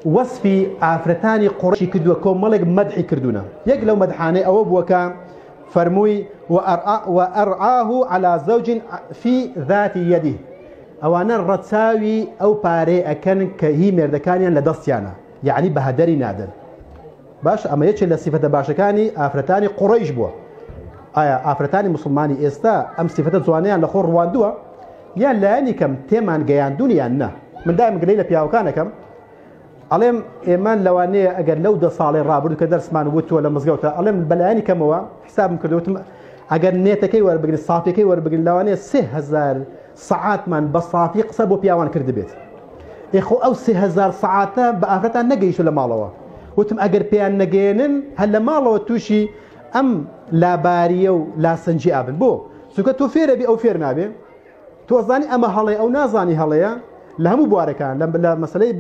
وصفی ئافرەتانی قوڕیشی کردووە کۆمەڵێک مەدحی کردوونە یەک لەو مەدحانەی ئەوە بووەکە فەرمووی وأرعاه على زوج في ذات يده ئەوانە ڕەچاوی ئەو پارەی ئەکەن کە هی مێردەکانیان لە دەستیانە یعنی بەهەدەری نادن باش ئەمە یەکێک لە سیفەتە باشەکانی ئافرەتانی قوڕیش بووە ئایا ئافرەتانی مسلمانی ئێستا ئەم سیفەتە جوانیان لە خۆ ڕواندووە یان لایەنی کەم تێمان گەیاندونیان نە من دایم گلەی لە پیاوەکانەکەم ئەڵێم ئێمە لەوانەیە ئەگەر لەو 10 ساڵی ڕابردوو کە دەرسمان وتووە لە مزگەوتە ئەڵێم بەلایەنی کەمەوە حسابم کردوتم ئەگەر نێتەکەی وەربگرن سافیەکەی وەربگرن لەوانەیە 3000 سەعاتمان بە سافی قسە بۆ پیاوان کردبێت ئێخۆ ئەو 3000 سەعاتە بە ئافرەتان نەگەیشت لە ماڵەوە وتم ئەگەر پێیان نەگەێنن هەر لە ماڵەوە تووشی ئەم لاباریە و لاسەنجی ئابن بۆ چونکە تۆ فێرە بی ئەو فێر نابێ تۆ زانی ئەمە هەڵێ ئەو نازانی هەڵەیە لە هەموو بوارەکان لە مەسەلەی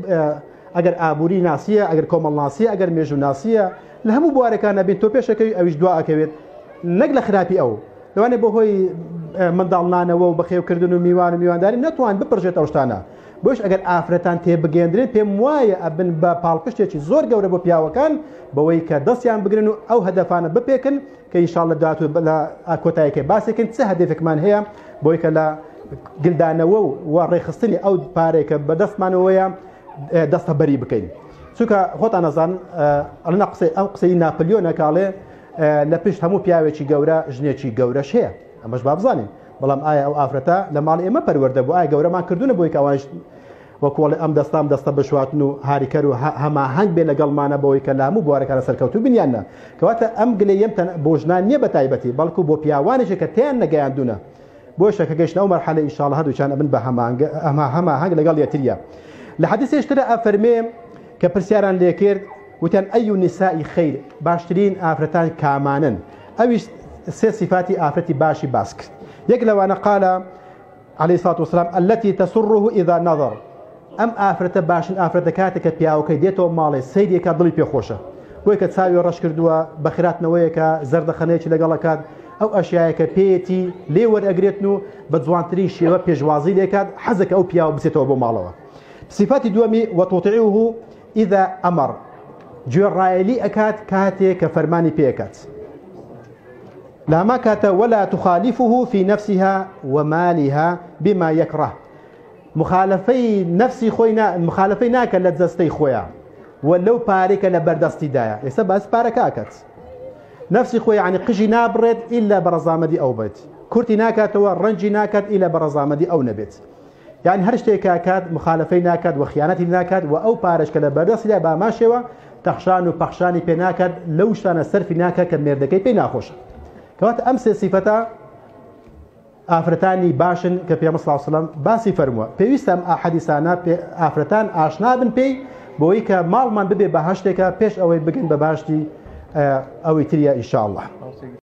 ئەگەر ئابووری ناسیە ئەگەر کۆمەڵ ناسیە ئەگەر مێژوو ناسیە لە هەموو بوارەکان نەبێت تۆ پێشەکەوی ئەویش دوا ئەکەوێت نەک لە خراپی ئەو لەوانێ بۆ هۆی منداڵنانەوە و بەخێوکردن و میوان و میوانداری نەتوان بپڕژێت ئەو شتانە بۆش ئەگەر ئافرەتان تێبگەێنرێت پێم وایە ئەبن بە پاڵپشتێکی زۆر گەورە بۆ پیاوەکان بەوەی کە دەستیان بگرن و ئەو هەدەفانە بپێکن کە ئینشاڵڵا داهاتوو لە کۆتاییەکەی باسێکن چه هەدەفێکمان هەیە بۆی کە لە گلدانەوە و ڕێخستنی ئەو پارێکە بەدەستمانەوەیە دەستە بەری بکەین چونکە خۆتان نەزان ئەڵنا ئەو قسەی ناپلیۆنە کاڵێ لە پشت هەموو پیاوێکی گەورە ژنێکی گەورەش هەیە ئەمەش با بزانین بەڵام ئایا ئەو ئافرەتە لە ماڵ ئێمە پەروەردە بوو ئایا گەورەمان کردوونە بۆی کەوانش وەکوڵێ ئەم دەستام دەستە بشواتن و هاریکەر و هەماهەنگ بێ لەگەڵمانە بەوەی کە لە هەموو بوارەکانە سەرکەوتوو بنیانە کەواتە ئەم گلەی ئەم بۆ ژنان نییە بە تایبەتی بەڵکو بۆ پیاوانێکی کە تیان نەگەیاندونە بۆشە کە گەشتنە ئەو مەرحەلە ئینشاڵڵا هەردووچان ئەبن بە هەماهەنگ لەگەڵ یەکتریە لە حەدیثێشترە ئەفەرمێ کە پرسیاران لێ کرد وتیان ئەی نسائی خەیر باشترین ئافرەتان کامانن ئەویش سێ صفاتی ئافرەتی باشی باس کرد یەک لەوانە قالە عليه الصلاة والسلام التي تسره إذا نظر ئەم ئافرەتە باشن ئافرەتە کاتێک کە پیاوەکەی دێتەوە ماڵێ سەیرێکە دڵی پێخۆشە بۆی کە چاوی ڕەش کردووە بە خراتنەوەیەکە زەردەخەنەیەکی لەگەڵەکات ئەو ئەشیایەکە پێیەتی لێ وەرئەگرێتن و بە جوانترین شێوە پێشوازی لێکات حەزەکە ئەو پیاوە بچێتەوە بۆ ماڵەوە صفاتی دووەمی وتطيعه إذا أمر گوێڕایەلی ئەکات کاتێک کە فەرمانی پێکات لا كات ولا تخالفه في نفسها ومالها بما يكره مخالفي نفسي خوينا مخالفي ناك لدزستي خويا ولو بارك لبردستي دايا يسا بس باركاكت نفسي خويا يعني قجي نابرد إلا برزامدي أو بيت كرتي ناكت ورنجي ناكت إلا برزامدي أو نبت يعني هرشتي كاكات مخالفي ناكت وخيانتي ناكت وأو بارش كلا بردستي دا با ماشيوا تخشان وبخشاني بيناكت لو شان السرفي ناكت كميردكي بيناخوش كوات أمس صفتا ئافرەتانی باشن کە پێغەمبەر صلی الله علیه و سلم باسی فەرمووە پێویستە ئاحادیثانە ئافرەتان ئاشنا بن پێی بۆی کە ماڵمان ببێ بە هەشتێکە پێش ئەوەی بگەن بە باشتی ئەوەی تریە ئینشاء الله